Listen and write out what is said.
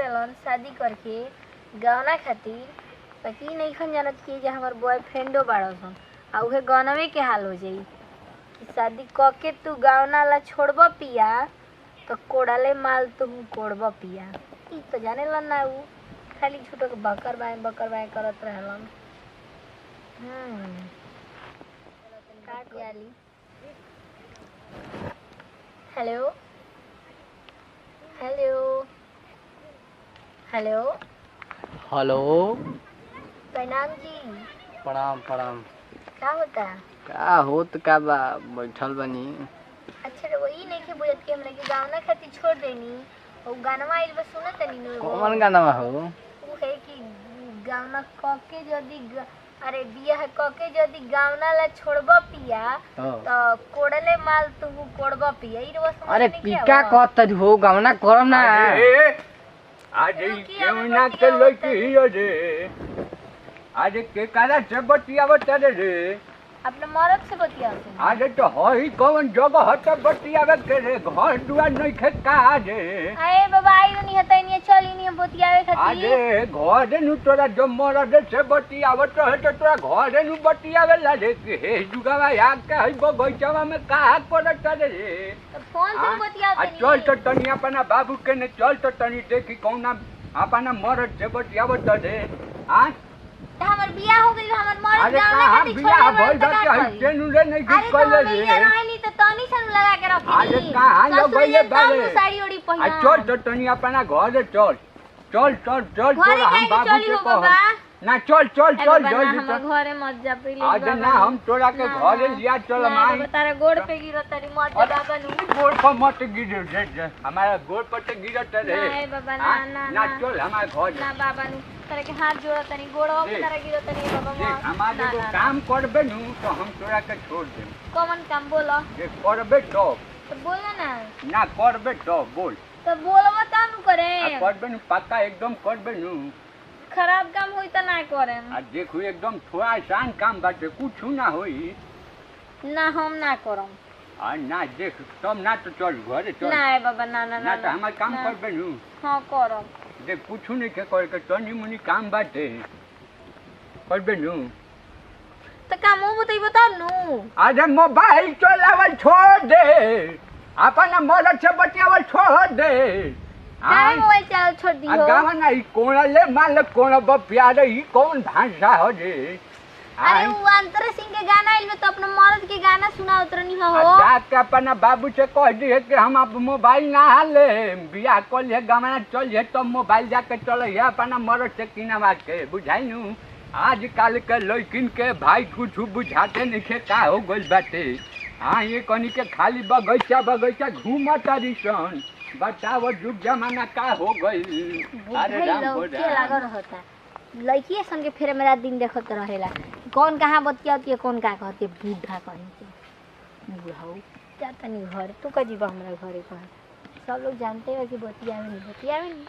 रहलन शादी करके गहना खातिर, बाकी नहीं खन जानत कि जे हमार बॉयफ्रेंडो बाड़सन आ उहे गहनवे के हाल हो जाई कि शादी क के तू गहना ला छोड़ब पिया तो कोड़ाले माल तू कोड़ब पिया। ई तो जाने लन ना उ खाली झूठो के बकर बाए करत रहलन। का कियाली। Hello hello hello hello. प्रणाम जी। प्रणाम प्रणाम। का होता? का होत का बा, बैठल बनी। अच्छा रे वही नहीं के बुझत के हमरा के गावना खातिर छोड़ देनी और गानवा आइल बस सुनत तनी नो। कौन गाना हो? वो है कि गावना क के जदी अरे बियाह क के जदी गावना ला छोड़ब पिया तो कोड़ले माल तू कोड़ब पिया। ई रे बस अरे पिका कहत हो गावना करम ना। आज क्यों ना के लइकी हियो रे, आज के कारा से बतियावत रे। अपने मरद से बतियावत। आज तो हई कौन जगह हट बतियावे के रे, घर दुआर नहीं खे का रे। अरे बाबा आई नहीं हतै नहीं चली नहीं बतियावे खातिर। अरे घर नु तोरा जो मरद से बतियावत है तो तोरा घर नु बतियावे ला रे के हे जुगावा याद के हई बगैचावा में का करत रे। तो फोन से बतियावत। चल तो तनी अपना बाबू के ने चल तो तनी देखी कौन अपना मरद से बतियावत रे। हां हमर बियाह हो गइल, हमर मरद जाने खातिर बियाह भइल बा के हई तेनु रे नहीं किछ कइले रे। अरे रहनी तो तनी सन लगा के रखी। अरे कहां लोग गइले बारे। साड़ी ओड़ी पहिना। चल तो तनी अपना घर चल चल चल चल चल हम बाबू के कह ना चल चल चल जल्दी हम घरे मत जा पहिले। आज ना हम तोरा के घरे लिया चल माई। तारा गोड़ पे गिरत तारी मत जा बाबा नु। गोड़ पर मत गिर रे, हमारा गोड़ पर तो गिरत रे। नहीं बाबा ना ना ना चल हमारे घर ना बाबा नु तारे के हाथ जोड़त तनी गोड़वा पे तारा गिरत तनी बाबा। देख हमारे को काम करबे नु तो हम तोरा के छोड़ दे। कौन काम बोला? जे करबे तो बोला ना। ना करबे तो बोल। तो बोलबा त हम करे। करबे नु पक्का एकदम करबे नु। खराब काम होई त ना करे। आ देखो एकदम थोड़ा आसान काम बाटे, कुछ ना होई। ना हम ना करम। आ ना देख तुम ना तो चल घरे चल। ना बाबा ना ना ना तो हमार काम करबे नु। हां करम। देख कुछ नहीं के कर के तनी मुनी काम बाटे करबे नु। तो काम हो बताई बताब नु। अरे मोबाइल चलावल छोड़ दे, अपना मदद से बतियावल छोड़ दे। काय मोबाइल चलावल छोड़ दी हो? गावा ना ई कोना ले माल कोना बपिया रे, ई कौन भाषा हो रे। अरे वो अंतर सिंह के गाना आइल में तो अपने मर्द के गाना सुनावत रहनी हो। जाके अपना बाबू से कह दिए कि हम अब मोबाइल ना ले बियाह कर लिए गाना चल जे तो मोबाइल जाके चल है अपना मर्द से किनवा के। बुझाई नु आजकल के लड़किन के भाई कुछ बुझाते नहीं के का हो गइल बाटे। हाँ ये कनी के खाली बगैचा बगैचा घूमत रिसन, बताओ जुग जमाना का हो गइल। अरे राम के लागल होता लड़की संगे फिर मेरा दिन देखत रहेला कौन कहाँ बतियाती है कौन का कहती है बूढ़ा कहीं के बूढ़ाऊ जाता नहीं घर तू कह जीवा हमारा घरे कह सब लोग जानते हैं कि बतियावे नहीं